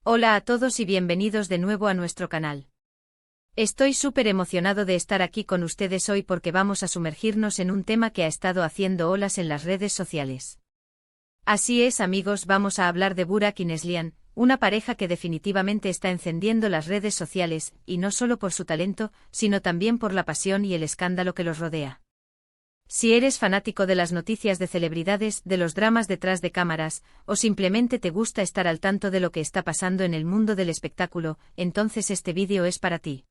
Hola a todos y bienvenidos de nuevo a nuestro canal. Estoy súper emocionado de estar aquí con ustedes hoy porque vamos a sumergirnos en un tema que ha estado haciendo olas en las redes sociales. Así es, amigos, vamos a hablar de Burak y Neslihan, una pareja que definitivamente está encendiendo las redes sociales, y no solo por su talento, sino también por la pasión y el escándalo que los rodea. Si eres fanático de las noticias de celebridades, de los dramas detrás de cámaras, o simplemente te gusta estar al tanto de lo que está pasando en el mundo del espectáculo, entonces este vídeo es para ti.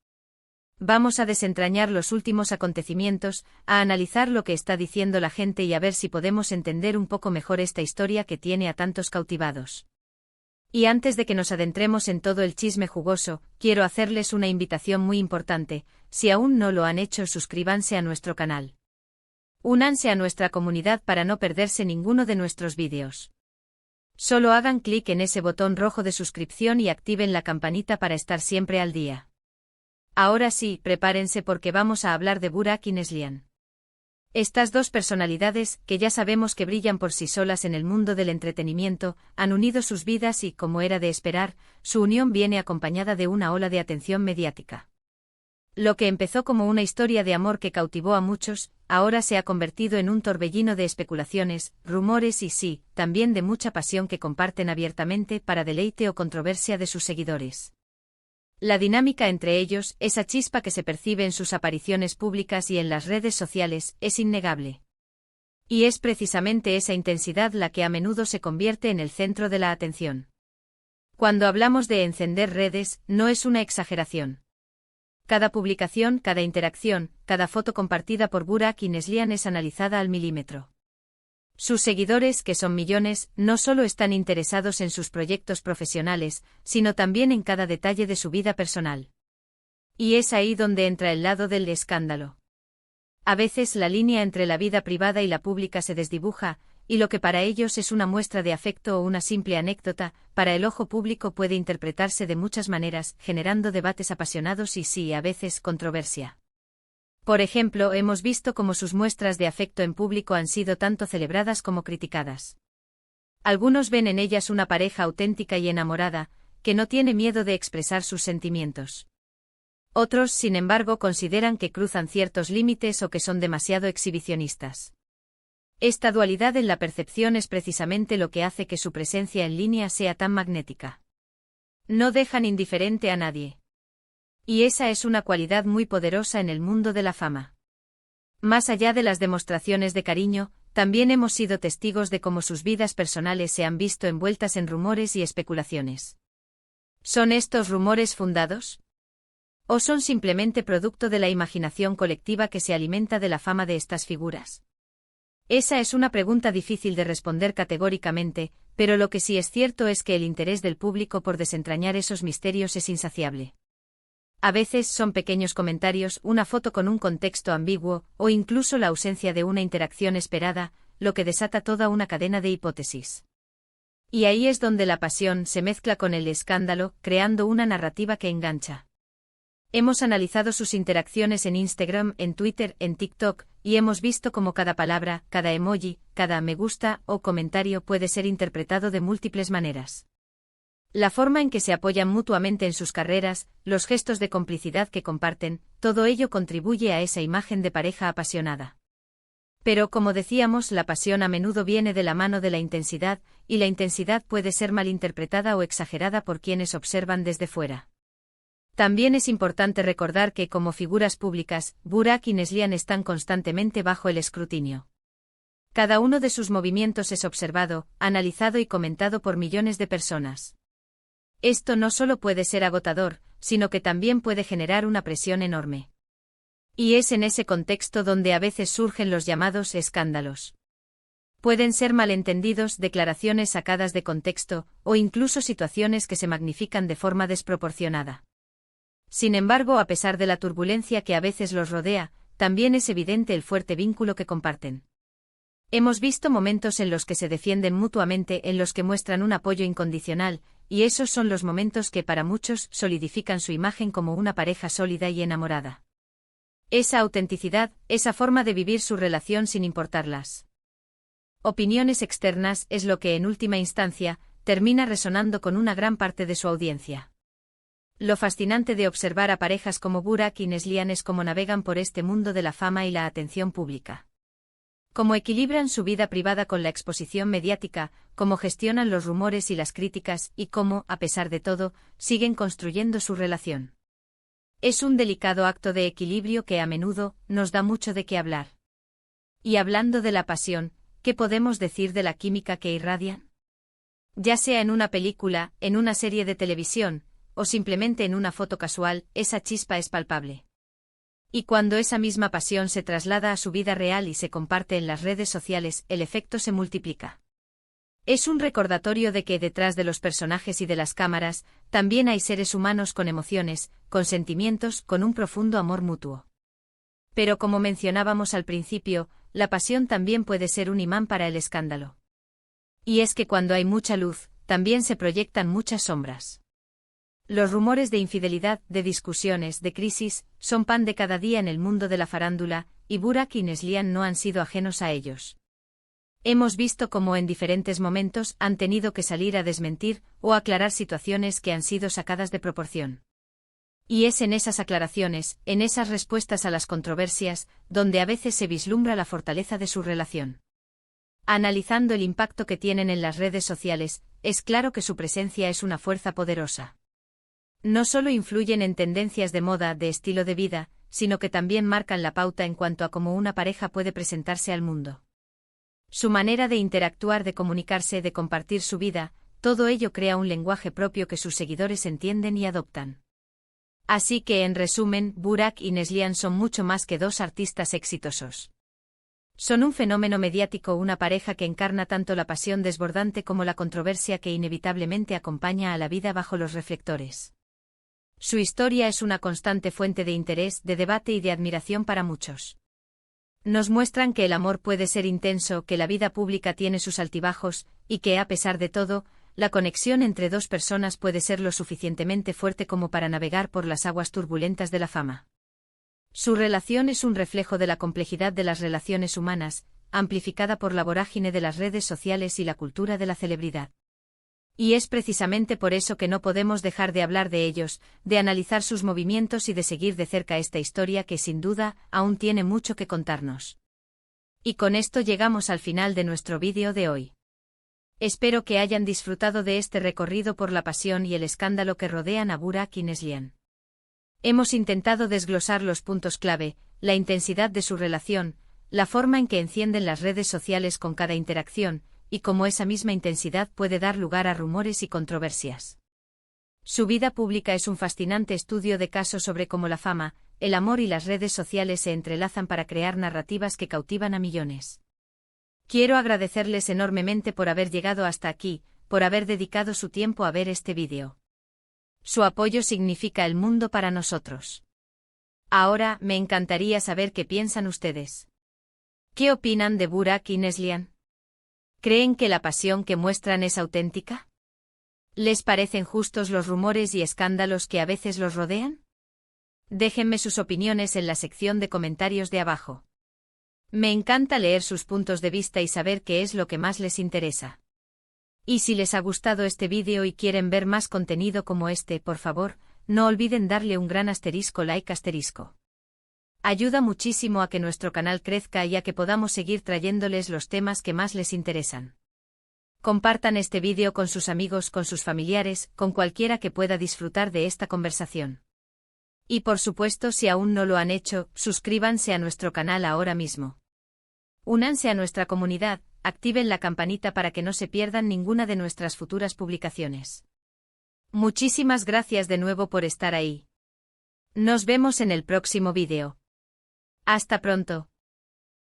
Vamos a desentrañar los últimos acontecimientos, a analizar lo que está diciendo la gente y a ver si podemos entender un poco mejor esta historia que tiene a tantos cautivados. Y antes de que nos adentremos en todo el chisme jugoso, quiero hacerles una invitación muy importante: si aún no lo han hecho, suscríbanse a nuestro canal. Únanse a nuestra comunidad para no perderse ninguno de nuestros vídeos. Solo hagan clic en ese botón rojo de suscripción y activen la campanita para estar siempre al día. Ahora sí, prepárense porque vamos a hablar de Burak y Neslihan. Estas dos personalidades, que ya sabemos que brillan por sí solas en el mundo del entretenimiento, han unido sus vidas y, como era de esperar, su unión viene acompañada de una ola de atención mediática. Lo que empezó como una historia de amor que cautivó a muchos, ahora se ha convertido en un torbellino de especulaciones, rumores y sí, también de mucha pasión que comparten abiertamente para deleite o controversia de sus seguidores. La dinámica entre ellos, esa chispa que se percibe en sus apariciones públicas y en las redes sociales, es innegable. Y es precisamente esa intensidad la que a menudo se convierte en el centro de la atención. Cuando hablamos de encender redes, no es una exageración. Cada publicación, cada interacción, cada foto compartida por Burak y Neslihan es analizada al milímetro. Sus seguidores, que son millones, no solo están interesados en sus proyectos profesionales, sino también en cada detalle de su vida personal. Y es ahí donde entra el lado del escándalo. A veces la línea entre la vida privada y la pública se desdibuja, y lo que para ellos es una muestra de afecto o una simple anécdota, para el ojo público puede interpretarse de muchas maneras, generando debates apasionados y sí, a veces, controversia. Por ejemplo, hemos visto cómo sus muestras de afecto en público han sido tanto celebradas como criticadas. Algunos ven en ellas una pareja auténtica y enamorada, que no tiene miedo de expresar sus sentimientos. Otros, sin embargo, consideran que cruzan ciertos límites o que son demasiado exhibicionistas. Esta dualidad en la percepción es precisamente lo que hace que su presencia en línea sea tan magnética. No dejan indiferente a nadie. Y esa es una cualidad muy poderosa en el mundo de la fama. Más allá de las demostraciones de cariño, también hemos sido testigos de cómo sus vidas personales se han visto envueltas en rumores y especulaciones. ¿Son estos rumores fundados? ¿O son simplemente producto de la imaginación colectiva que se alimenta de la fama de estas figuras? Esa es una pregunta difícil de responder categóricamente, pero lo que sí es cierto es que el interés del público por desentrañar esos misterios es insaciable. A veces son pequeños comentarios, una foto con un contexto ambiguo, o incluso la ausencia de una interacción esperada, lo que desata toda una cadena de hipótesis. Y ahí es donde la pasión se mezcla con el escándalo, creando una narrativa que engancha. Hemos analizado sus interacciones en Instagram, en Twitter, en TikTok, y hemos visto cómo cada palabra, cada emoji, cada me gusta o comentario puede ser interpretado de múltiples maneras. La forma en que se apoyan mutuamente en sus carreras, los gestos de complicidad que comparten, todo ello contribuye a esa imagen de pareja apasionada. Pero como decíamos, la pasión a menudo viene de la mano de la intensidad, y la intensidad puede ser malinterpretada o exagerada por quienes observan desde fuera. También es importante recordar que, como figuras públicas, Burak y Neslihan están constantemente bajo el escrutinio. Cada uno de sus movimientos es observado, analizado y comentado por millones de personas. Esto no solo puede ser agotador, sino que también puede generar una presión enorme. Y es en ese contexto donde a veces surgen los llamados escándalos. Pueden ser malentendidos, declaraciones sacadas de contexto, o incluso situaciones que se magnifican de forma desproporcionada. Sin embargo, a pesar de la turbulencia que a veces los rodea, también es evidente el fuerte vínculo que comparten. Hemos visto momentos en los que se defienden mutuamente, en los que muestran un apoyo incondicional, y esos son los momentos que para muchos solidifican su imagen como una pareja sólida y enamorada. Esa autenticidad, esa forma de vivir su relación sin importarlas opiniones externas, es lo que en última instancia termina resonando con una gran parte de su audiencia. Lo fascinante de observar a parejas como Burak y Neslihan es cómo navegan por este mundo de la fama y la atención pública. Cómo equilibran su vida privada con la exposición mediática, cómo gestionan los rumores y las críticas y cómo, a pesar de todo, siguen construyendo su relación. Es un delicado acto de equilibrio que a menudo nos da mucho de qué hablar. Y hablando de la pasión, ¿qué podemos decir de la química que irradian? Ya sea en una película, en una serie de televisión, o simplemente en una foto casual, esa chispa es palpable. Y cuando esa misma pasión se traslada a su vida real y se comparte en las redes sociales, el efecto se multiplica. Es un recordatorio de que detrás de los personajes y de las cámaras, también hay seres humanos con emociones, con sentimientos, con un profundo amor mutuo. Pero como mencionábamos al principio, la pasión también puede ser un imán para el escándalo. Y es que cuando hay mucha luz, también se proyectan muchas sombras. Los rumores de infidelidad, de discusiones, de crisis, son pan de cada día en el mundo de la farándula, y Burak y Neslihan no han sido ajenos a ellos. Hemos visto cómo en diferentes momentos han tenido que salir a desmentir o aclarar situaciones que han sido sacadas de proporción. Y es en esas aclaraciones, en esas respuestas a las controversias, donde a veces se vislumbra la fortaleza de su relación. Analizando el impacto que tienen en las redes sociales, es claro que su presencia es una fuerza poderosa. No solo influyen en tendencias de moda, de estilo de vida, sino que también marcan la pauta en cuanto a cómo una pareja puede presentarse al mundo. Su manera de interactuar, de comunicarse, de compartir su vida, todo ello crea un lenguaje propio que sus seguidores entienden y adoptan. Así que, en resumen, Burak y Neslihan son mucho más que dos artistas exitosos. Son un fenómeno mediático, una pareja que encarna tanto la pasión desbordante como la controversia que inevitablemente acompaña a la vida bajo los reflectores. Su historia es una constante fuente de interés, de debate y de admiración para muchos. Nos muestran que el amor puede ser intenso, que la vida pública tiene sus altibajos, y que, a pesar de todo, la conexión entre dos personas puede ser lo suficientemente fuerte como para navegar por las aguas turbulentas de la fama. Su relación es un reflejo de la complejidad de las relaciones humanas, amplificada por la vorágine de las redes sociales y la cultura de la celebridad. Y es precisamente por eso que no podemos dejar de hablar de ellos, de analizar sus movimientos y de seguir de cerca esta historia que sin duda aún tiene mucho que contarnos. Y con esto llegamos al final de nuestro vídeo de hoy. Espero que hayan disfrutado de este recorrido por la pasión y el escándalo que rodean a Burak y Neslihan. Hemos intentado desglosar los puntos clave, la intensidad de su relación, la forma en que encienden las redes sociales con cada interacción, y cómo esa misma intensidad puede dar lugar a rumores y controversias. Su vida pública es un fascinante estudio de caso sobre cómo la fama, el amor y las redes sociales se entrelazan para crear narrativas que cautivan a millones. Quiero agradecerles enormemente por haber llegado hasta aquí, por haber dedicado su tiempo a ver este vídeo. Su apoyo significa el mundo para nosotros. Ahora, me encantaría saber qué piensan ustedes. ¿Qué opinan de Burak y Neslihan? ¿Creen que la pasión que muestran es auténtica? ¿Les parecen justos los rumores y escándalos que a veces los rodean? Déjenme sus opiniones en la sección de comentarios de abajo. Me encanta leer sus puntos de vista y saber qué es lo que más les interesa. Y si les ha gustado este vídeo y quieren ver más contenido como este, por favor, no olviden darle un gran like. Ayuda muchísimo a que nuestro canal crezca y a que podamos seguir trayéndoles los temas que más les interesan. Compartan este vídeo con sus amigos, con sus familiares, con cualquiera que pueda disfrutar de esta conversación. Y por supuesto, si aún no lo han hecho, suscríbanse a nuestro canal ahora mismo. Únanse a nuestra comunidad, activen la campanita para que no se pierdan ninguna de nuestras futuras publicaciones. Muchísimas gracias de nuevo por estar ahí. Nos vemos en el próximo vídeo. Hasta pronto.